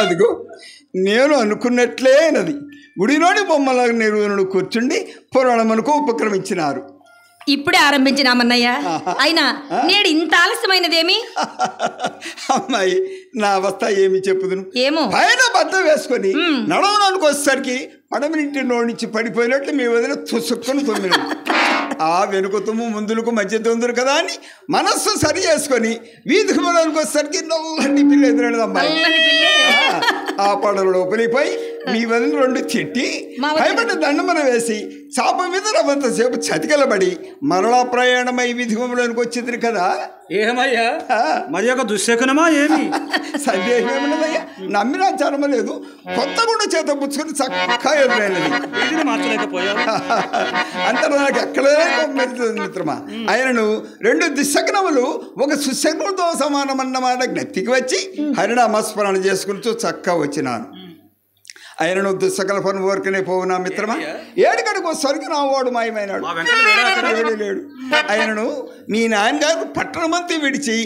అదిగో నేను అనుకున్నట్లే నది గుడిలోని బొమ్మల నిర్వహణను కూర్చుండి పురాణమునకు ఉపక్రమించినారు. ఇప్పుడే ఆరంభించినామన్నయ్య. అయినా నేడు ఇంత ఆలస్యమైనదేమి? అమ్మాయి నా అవస్థ ఏమి చెప్పుదును. ఏమో పైన బట్ట వేసుకొని నడవడానికి వచ్చేసరికి పడమనింటి నుంచి పడిపోయినట్లు మీ వదిన తుసుక్కుని తొమ్మిది. ఆ వెనుక తుమ్ము ముందులకు మధ్య తొందరు కదా అని మనస్సు సరి చేసుకొని వీధికి పోవడానికి వచ్చేసరికి నల్లటి పిల్ల ఎదురైనది అమ్మాయి. ఆ పడవ లోపలిపోయి మీ వదిన రెండు తిట్టి పైబడ్డ దండమన వేసి చాప మీద రవ్వంతసేపు చతికిలబడి మరలా ప్రయాణమై విధిగంలోనికి వచ్చింది కదా. ఏమయ్యా మరి ఒక దుశ్శకునమా ఏమి? సందేహం ఏమన్నదయ్యా, నమ్మినా చరమ లేదు. కొత్త గుండ చేత పుచ్చుకొని చక్కగా ఎదురైనది. మార్చలేకపోయా అంత నాకు ఎక్కడే మిత్రమా. ఆయనను రెండు దుశ్శకునములు ఒక సుశకులతో సమానమన్నమాట జ్ఞప్తికి వచ్చి హరినామస్మరణ చేసుకుంటూ చక్కగా వచ్చినాను. ఆయనను దుస్సకల పని ఊరికనే పోవునా మిత్రమా. ఏడుగడుకు సరికి నా వాడు మాయమైనాడు. లేడు. ఆయనను మీ నాన్నగారు పట్టణమంతా విడిచి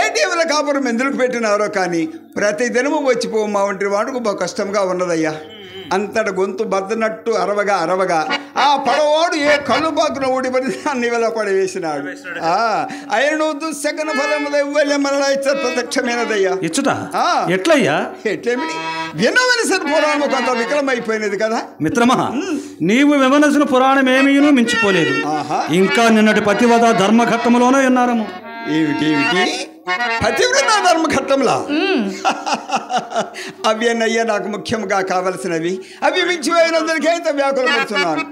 ఏ దేవుల కాపురం ఎందుకు పెట్టినారో కానీ ప్రతి దినము వచ్చిపో మా వంటి వాడుకు బాగా కష్టంగా ఉన్నదయ్యా. అంతట గొంతు బద్దనట్టు అరవగా ఆ పడవాడు ఏ కళ్ళు బాకున ఊడిపడి దాన్ని వేళ పడవేసినాడు. ఆయనను దుస్సకన ఫలముల ప్రత్యక్షమైనదయ్యా. ఎట్లయ్యా? ఎట్లేమిటి వినవలసిన పురాణం కొంత వికలమైపోయినది కదా మిత్రమా. నీవు వినవలసిన పురాణం ఏమీను మించిపోలేదు. ఇంకా నిన్నటి పతివద ధర్మఘట్టములోనే ఉన్నారము. ఏమిటి పతివ్రత ధర్మఘట్టంలా? అవి అన్నయ్యా నాకు ముఖ్యంగా కావలసినవి. అవి మించిపోయినందరికీ అయితే వ్యాకులపడుతున్నాను.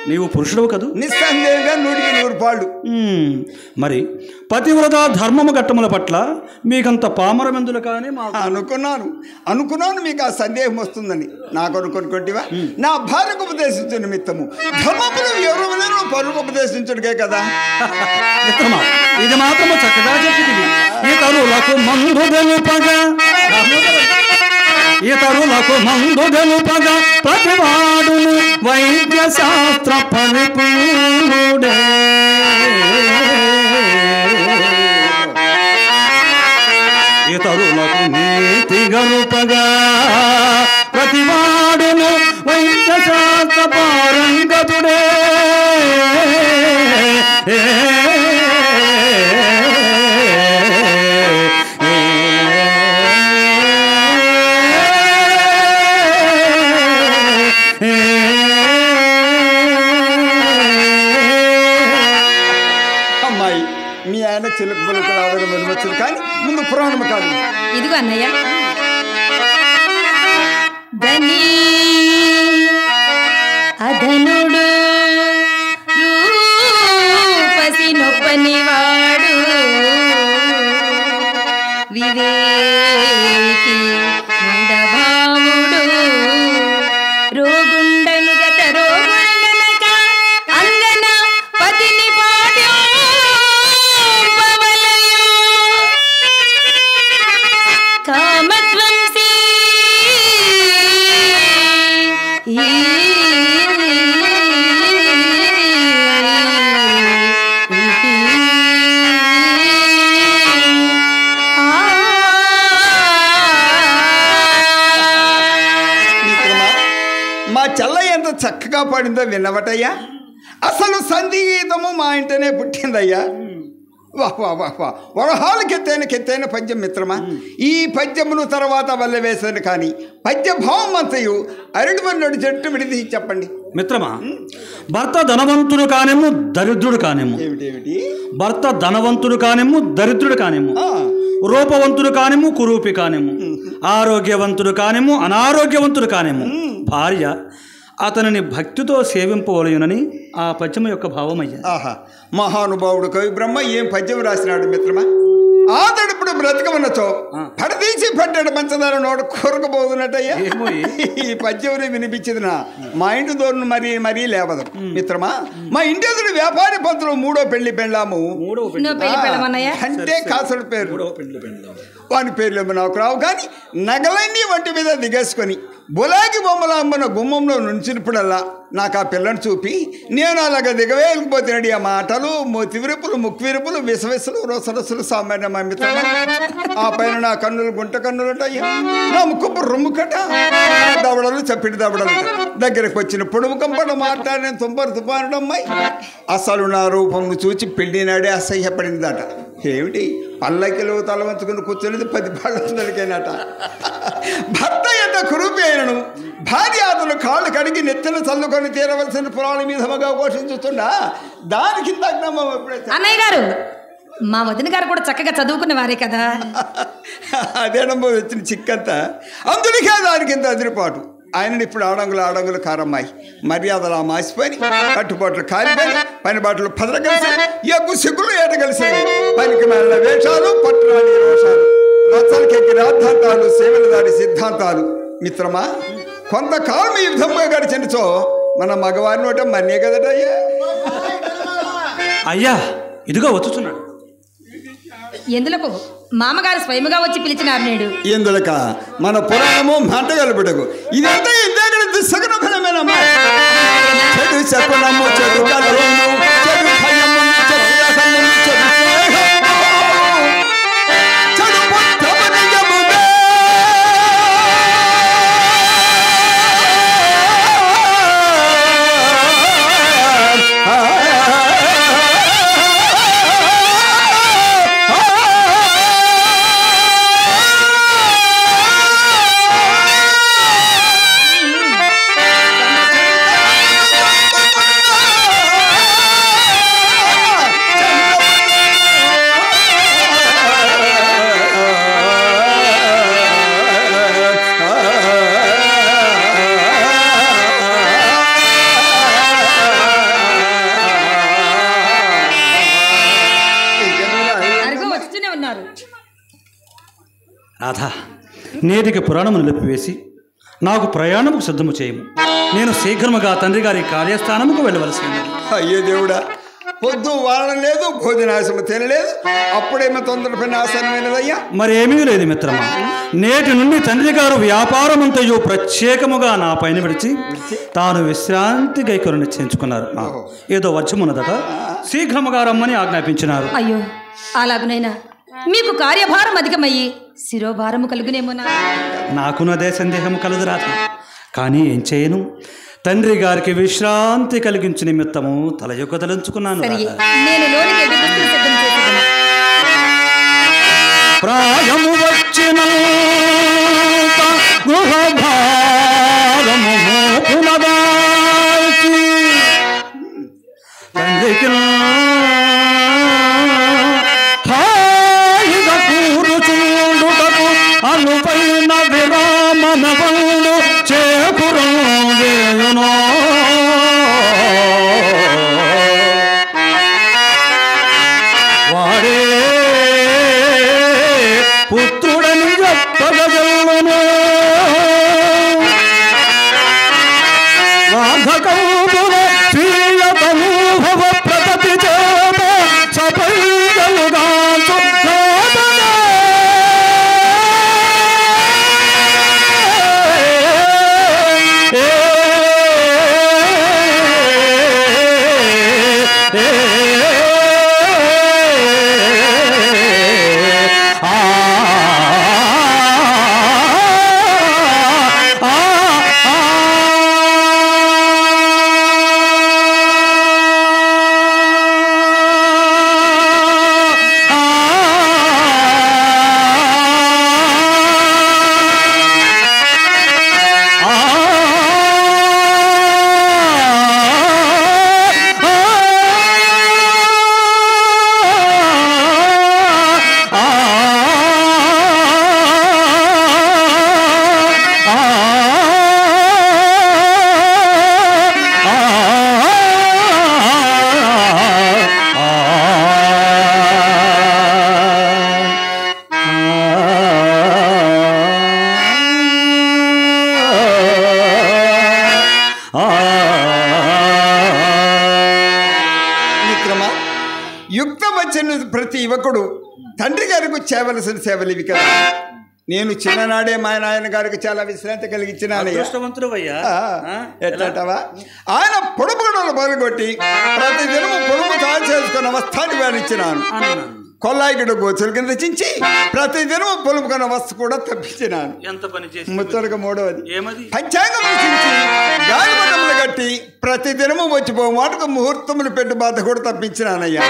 నీవు పురుషుడవు కదూ? నిస్సందేహంగా 100కి 100 మరి పతివ్రత ధర్మము ఘట్టముల పట్ల మీకంత పామరమెందులు కానీ అనుకున్నాను మీకు ఆ సందేహం వస్తుందని. నాకు అనుకొనికొంటివా? నా భార్యకు ఉపదేశించే నిమిత్తము ధర్మములు ఎవరు పరులకు ఉపదేశించడికే కదా. మిత్రమా, ఇది మాత్రము చక్కగా చెప్పింది. ఇతరులకు మందు తెలుపగా ప్రతివాడును వైద్య శాస్త్ర పరిపూర్ణుడే. ఇతరులకు నీతి గలుపగా ప్రతివాడును వైద్య శాస్త్ర పారంగతుడే. మీ ఆయన చిలుక పలుకులు ఆదరణ వినవచ్చును కానీ ముందు పురాణము కాదు. ఇదిగో అన్నయ్య. అధనుడు రూపసి నొప్పనివాడు వివేకి ముండభావుడు రోగుండను గత రోగుండనక అంగన పతిని కామత్వంసి మా చెల్ల ఎంత చక్కగా పాడిందో విన్నవటయ్యా. అసలు సంగీతము మా ఇంటనే పుట్టిందయ్యా. వరహాలకెత్తైన పద్యం మిత్రమా. ఈ పద్యమును తర్వాత వల్ల వేసాను కానీ పద్యభావం అంతయు అరటిమన్నడు చెట్టు విడిది చెప్పండి మిత్రమా. భర్త ధనవంతుడు కానేమో దరిద్రుడు కానేమో. ఏమిటి భర్త ధనవంతుడు కానేమో దరిద్రుడు కానేమో. రూపవంతుడు కానేమో కురూపి కానేమో. ఆరోగ్యవంతుడు కానేమో అనారోగ్యవంతుడు కానేమో. భార్య అతనిని భక్తితో సేవింపవలయునని ఆ పద్యము యొక్క భావమయ్యా. మహానుభావుడు కవి బ్రహ్మ ఏం పద్యం రాసినాడు మిత్రమా. ఆతడిప్పుడు బ్రతకమన్నచో పడదీసి పడ్డాడు పంచదార నోడు కోరకపోతున్నట్టయ్యా. ఈ పద్యం వినిపించింది మా ఇంటి దూరం మరీ లేవదు మిత్రమా. మా ఇంటి ఎదురు వ్యాపారి పంతులు 3వ పెళ్లి పెళ్ళాము. అంటే కాసుల పేరు వాని పేర్లు ఏమో నాకు రావు కానీ నగలన్నీ వంటి మీద దిగేసుకొని బులాగి బొమ్మల అమ్మన గుమ్మంలో నుంచినప్పుడల్లా నాకు ఆ పిల్లని చూపి నేను అలాగ దిగవేయకపోతున్నాడు. ఆ మాటలు తివిరుపులు ముక్విరుపులు విసవిసలు రొసరసులు సామాన్య మా మిత్రమా. ఆ పైన నా కన్నులు గుంట కన్నులటయ్యా, నా ముక్కు రొమ్ముకట, దవడలు చప్పిడి దవడలు. దగ్గరకు వచ్చిన పొడుము కంపడ మాట్లాడిన తుపానుడు అమ్మాయి అసలు నా రూపంను చూచి పెళ్ళినాడే అసహ్యపడిందట. ఏమిటి పల్లకిలో తలవంచుకుని కూర్చొని 10 పాళ్ళందరికైనట. భర్త ఎంత కురూపి అయినను భార్య అతను కాళ్ళు కడిగి నెత్తను చల్లుకొని తీరవలసిన పురాణ మీదముగా ఘోషించుతుండా దానికి తగ్నమ్మ ఎప్పుడైతే. అన్నయ్య గారు, మా వదిన గారు కూడా చక్కగా చదువుకున్న వారే కదా. అదేనమ్మ వచ్చిన చిక్కంతా, అందుకే దానికి ఇంత అదిరిపాటు. ఆయనని ఇప్పుడు ఆడంగులు కారమ్మాయి మర్యాదలు మాసిపోయి, కట్టుబాట్లు కాలిపోయి, పని బాటలు పదర కలిసి, ఎగ్గు సిగ్గులు ఏట కలిసి, పనికి మళ్ళీ వేషాలు, పట్టణాన్ని రోషాలు, రచ్చలకెక్కి రాద్ధాంతాలు, సేవల దాడి సిద్ధాంతాలు. మిత్రమా, కొంతకాలం ఈ విధంగా గడిచినచో మన మగవారిని ఒకటి మన్నే కదటయ్యా. అయ్యా ఇదిగో వచ్చుచున్నాడు. ఎందులకు మామగారు స్వయముగా వచ్చి పిలిచినారు నేడు. ఎందులక మన పురాణము మాట గలుపుటకు. ఇదంతా ఇందాక దుస్సగన ఫలమేనమ్మా. చెడు శకునము, చెడు కలము, చెడు భయము, చెడు రసము, చెడు స్నేహము, చెడు పుట్టమనియముగా. రాధా, నేటికి పురాణము నిలిపివేసి నాకు ప్రయాణముకు సిద్ధము చేయము. నేను శీఘ్రముగా తండ్రి గారి కార్యస్థానముకు వెళ్ళవలసి ఉన్నది. అయ్యో దేవుడా, పొద్దు వాడడం లేదు, భోజనాశము తినలేదు, అప్పుడేమో తొందరపైన ఆసనమైనదయ్యా. మరేమీ లేదు మిత్రమా. నేటి నుండి తండ్రి గారు వ్యాపారమంతయు ప్రత్యేకముగా నా పైన విడిచి తాను విశ్రాంతి గైకొను నిశ్చయించుకున్నారు. ఏదో వచ్చమున్నదట, శీఘ్రముగా రమ్మని ఆజ్ఞాపించినారు. అయ్యో, అలాగునైనా మీకు కార్యభారం అధికమయ్యి శిరోభారము కలుగునేమోనా. నాకునదే సందేహము కలదు రాధ. కానీ ఏం చేయను, తండ్రి గారికి విశ్రాంతి కలిగించు నిమిత్తము తల యొక్క తలంచుకున్నాను. నేను లోనికి ఎదురు సిద్ధం చేశాను. ప్రాయము వచ్చిన గృహభారము మోపునదాల్చి తండ్రికి హాయిగా కూరుచుండుటకు అనుపైన విరామనవండు చేపురం వేయునో. వాడే పుత్రుడని చెప్పగలను. వార్ధకౌతుల స్వీయ సమూహవ ప్రగతి చేత సఫైగలుగాంచు ప్రతి యువకుడు తండ్రి గారికి చేయవలసిన సేవలు ఇవి కదా. నేను చిన్ననాడే మా నాయన గారికి చాలా విశ్రాంతి కలిగించినాను. ఎట్లాంటవా, ఆయన పొడుపు గొడవలు పగలగొట్టి ప్రతి దినము పొడుపు తయారు చేసుకున్న వస్తాన్ని వారిచ్చినాను. కొల్లాయిగడ గోచుల కింద చించి ప్రతిదినం పొలుపుకున్న వస్తు కూడా తప్పించినాను. ఎంత పని చేసి ముచ్చటగా మూడవది ఏమది? పంచాంగం చించి గాలిపటములు కట్టి ప్రతిదినము వచ్చిపో మాటకు ముహూర్తములు పెట్టు బాధ కూడా తప్పించినానయ్యా.